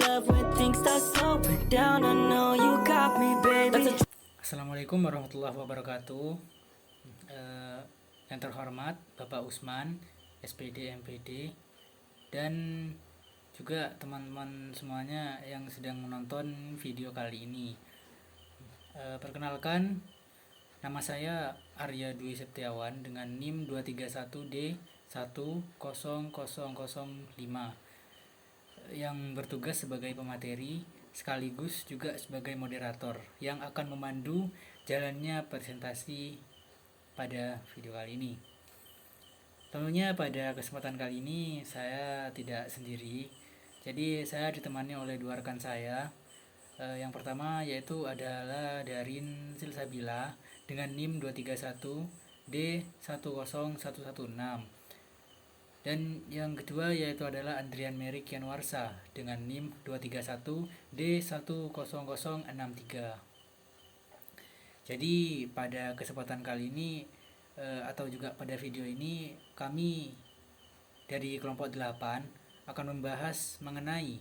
love when things start slowing down. I know you got me, baby. Assalamualaikum warahmatullahi wabarakatuh. Yang terhormat Bapak Usman, SPD MPD, dan juga teman-teman semuanya yang sedang menonton video kali ini. Perkenalkan, nama saya Arya Dwi Septiawan dengan NIM 231D10005 yang bertugas sebagai pemateri sekaligus juga sebagai moderator yang akan memandu jalannya presentasi pada video kali ini. Tentunya pada kesempatan kali ini saya tidak sendiri, jadi saya ditemani oleh dua rekan saya. Yang pertama yaitu adalah Darin Silsabila dengan NIM 231D10116, dan yang kedua yaitu adalah Andrian Mary Kianwarsa dengan NIM 231D10063. Jadi pada kesempatan kali ini atau juga pada video ini, kami dari kelompok 8 akan membahas mengenai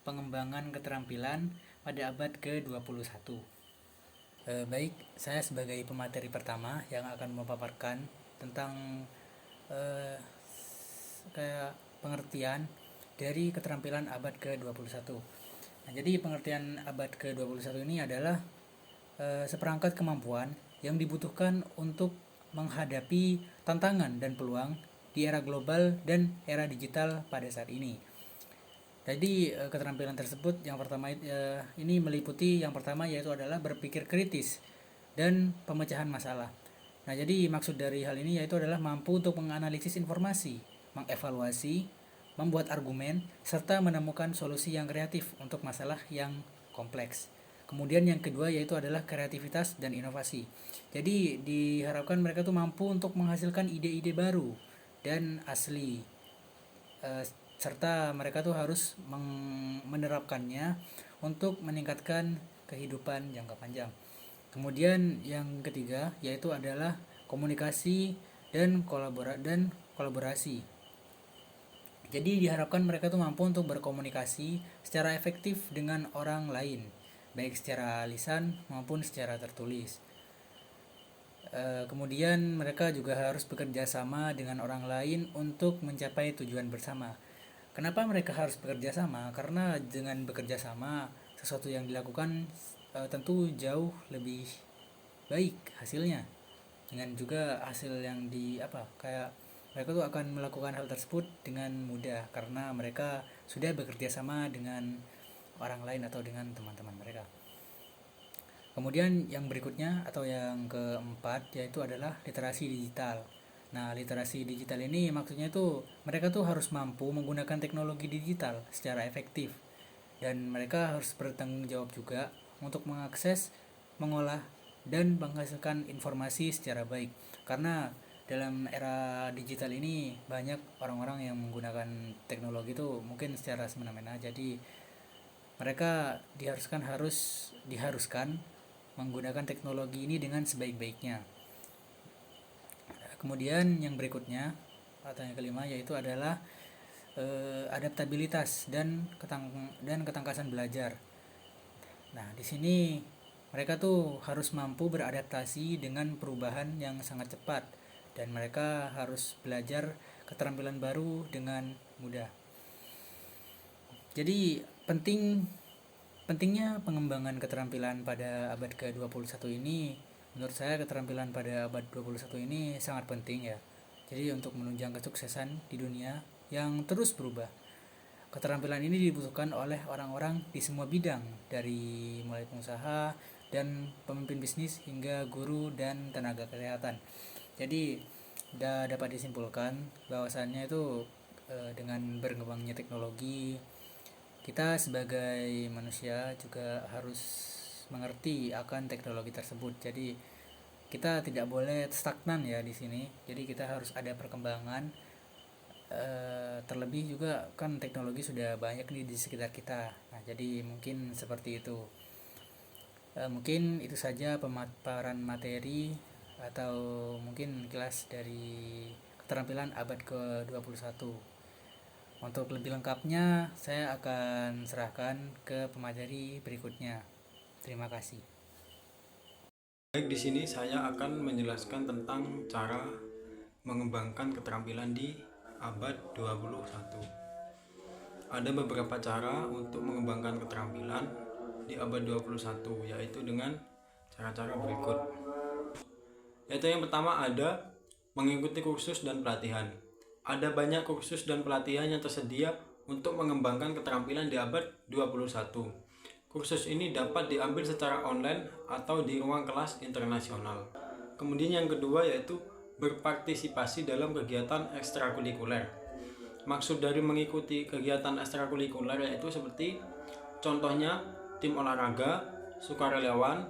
pengembangan keterampilan pada abad ke-21. Baik, saya sebagai pemateri pertama yang akan memaparkan tentang kayak pengertian dari keterampilan abad ke-21. Nah, jadi pengertian abad ke-21 ini adalah seperangkat kemampuan yang dibutuhkan untuk menghadapi tantangan dan peluang di era global dan era digital pada saat ini. Jadi keterampilan tersebut yang pertama ini meliputi yang pertama yaitu adalah berpikir kritis dan pemecahan masalah. Nah, jadi maksud dari hal ini yaitu adalah mampu untuk menganalisis informasi, mengevaluasi, membuat argumen, serta menemukan solusi yang kreatif untuk masalah yang kompleks. Kemudian yang kedua yaitu adalah kreativitas dan inovasi. Jadi diharapkan mereka tuh mampu untuk menghasilkan ide-ide baru dan asli, serta mereka tuh harus menerapkannya untuk meningkatkan kehidupan jangka panjang. Kemudian yang ketiga yaitu adalah komunikasi dan kolaborasi. Jadi diharapkan mereka tuh mampu untuk berkomunikasi secara efektif dengan orang lain, baik secara lisan maupun secara tertulis. Kemudian mereka juga harus bekerja sama dengan orang lain untuk mencapai tujuan bersama. Kenapa mereka harus bekerja sama? Karena dengan bekerja sama, sesuatu yang dilakukan tentu jauh lebih baik hasilnya, dengan juga hasil yang kayak mereka tuh akan melakukan hal tersebut dengan mudah karena mereka sudah bekerja sama dengan orang lain atau dengan teman-teman mereka. Kemudian yang berikutnya atau yang keempat yaitu adalah literasi digital. Nah, literasi digital ini maksudnya itu mereka tuh harus mampu menggunakan teknologi digital secara efektif, dan mereka harus bertanggung jawab juga untuk mengakses, mengolah, dan menghasilkan informasi secara baik. Karena dalam era digital ini banyak orang-orang yang menggunakan teknologi itu mungkin secara semena-mena. Jadi mereka diharuskan menggunakan teknologi ini dengan sebaik-baiknya. Kemudian yang berikutnya atau yang kelima yaitu adalah adaptabilitas dan ketangkasan belajar. Nah, di sini mereka tuh harus mampu beradaptasi dengan perubahan yang sangat cepat, dan mereka harus belajar keterampilan baru dengan mudah. Jadi pentingnya pengembangan keterampilan pada abad ke-21 ini, menurut saya keterampilan pada abad 21 ini sangat penting ya. Jadi untuk menunjang kesuksesan di dunia yang terus berubah, keterampilan ini dibutuhkan oleh orang-orang di semua bidang, dari mulai pengusaha dan pemimpin bisnis hingga guru dan tenaga kesehatan. Jadi dapat disimpulkan bahwasannya itu dengan berkembangnya teknologi, kita sebagai manusia juga harus mengerti akan teknologi tersebut. Jadi kita tidak boleh stagnan ya di sini. Jadi kita harus ada perkembangan. Terlebih juga kan teknologi sudah banyak nih di sekitar kita. Nah, jadi mungkin seperti itu. Mungkin itu saja pemaparan materi atau mungkin kelas dari keterampilan abad ke-21. Untuk lebih lengkapnya saya akan serahkan ke pemateri berikutnya. Terima kasih. Baik, di sini saya akan menjelaskan tentang cara mengembangkan keterampilan di abad 21. Ada beberapa cara untuk mengembangkan keterampilan di abad 21, yaitu dengan cara-cara berikut. Yaitu yang pertama ada mengikuti kursus dan pelatihan. Ada banyak kursus dan pelatihan yang tersedia untuk mengembangkan keterampilan di abad 21. Kursus ini dapat diambil secara online atau di ruang kelas internasional. Kemudian yang kedua yaitu berpartisipasi dalam kegiatan ekstrakurikuler. Maksud dari mengikuti kegiatan ekstrakurikuler yaitu seperti contohnya tim olahraga, sukarelawan,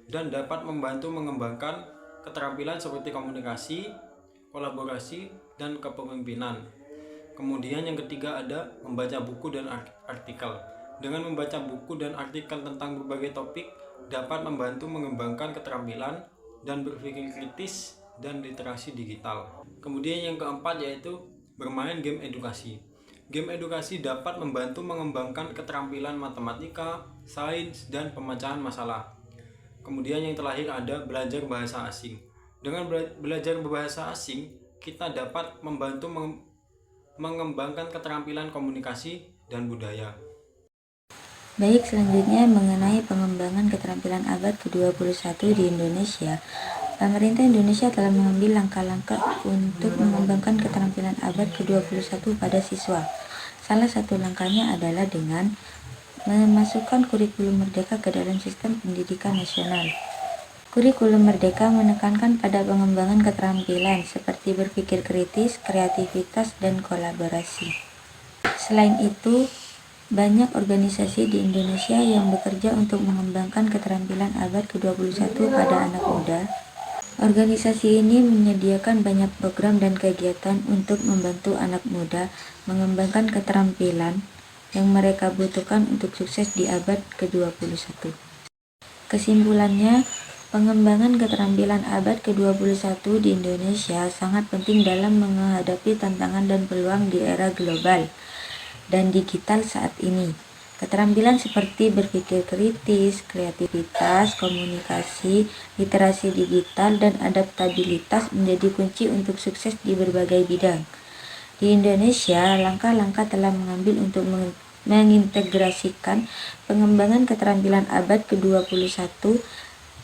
dan dapat membantu mengembangkan keterampilan seperti komunikasi, kolaborasi, dan kepemimpinan. Kemudian yang ketiga ada membaca buku dan artikel. Dengan membaca buku dan artikel tentang berbagai topik dapat membantu mengembangkan keterampilan dan berpikir kritis dan literasi digital. Kemudian yang keempat yaitu bermain game edukasi. Game edukasi dapat membantu mengembangkan keterampilan matematika, sains, dan pemecahan masalah. Kemudian yang terakhir ada belajar bahasa asing. Dengan belajar bahasa asing, kita dapat membantu mengembangkan keterampilan komunikasi dan budaya. Baik, selanjutnya mengenai pengembangan keterampilan abad ke-21 di Indonesia. Pemerintah Indonesia telah mengambil langkah-langkah untuk mengembangkan keterampilan abad ke-21 pada siswa. Salah satu langkahnya adalah dengan memasukkan kurikulum merdeka ke dalam sistem pendidikan nasional. Kurikulum merdeka menekankan pada pengembangan keterampilan seperti berpikir kritis, kreativitas, dan kolaborasi. Selain itu, banyak organisasi di Indonesia yang bekerja untuk mengembangkan keterampilan abad ke-21 pada anak muda. Organisasi ini menyediakan banyak program dan kegiatan untuk membantu anak muda mengembangkan keterampilan yang mereka butuhkan untuk sukses di abad ke-21. Kesimpulannya, pengembangan keterampilan abad ke-21 di Indonesia sangat penting dalam menghadapi tantangan dan peluang di era global dan digital saat ini. Keterampilan seperti berpikir kritis, kreativitas, komunikasi, literasi digital, dan adaptabilitas menjadi kunci untuk sukses di berbagai bidang. Di Indonesia, langkah-langkah telah mengambil untuk mengintegrasikan pengembangan keterampilan abad ke-21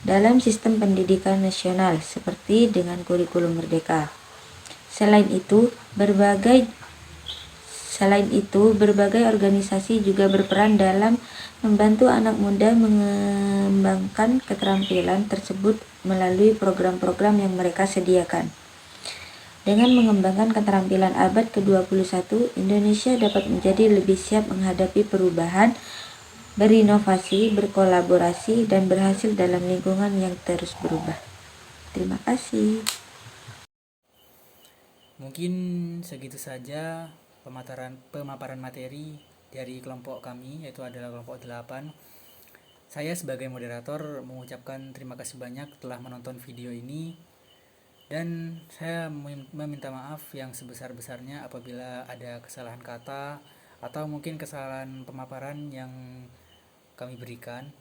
dalam sistem pendidikan nasional seperti dengan kurikulum merdeka. Selain itu, berbagai organisasi juga berperan dalam membantu anak muda mengembangkan keterampilan tersebut melalui program-program yang mereka sediakan. Dengan mengembangkan keterampilan abad ke-21, Indonesia dapat menjadi lebih siap menghadapi perubahan, berinovasi, berkolaborasi, dan berhasil dalam lingkungan yang terus berubah. Terima kasih. Mungkin segitu saja pemaparan materi dari kelompok kami, yaitu adalah kelompok 8. Saya sebagai moderator mengucapkan terima kasih banyak telah menonton video ini, dan saya meminta maaf yang sebesar-besarnya apabila ada kesalahan kata atau mungkin kesalahan pemaparan yang kami berikan.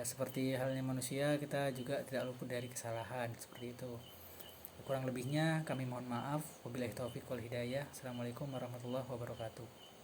Seperti halnya manusia, kita juga tidak luput dari kesalahan seperti itu. Kurang lebihnya kami mohon maaf. Wabillahi taufiq wal hidayah. Assalamualaikum warahmatullahi wabarakatuh.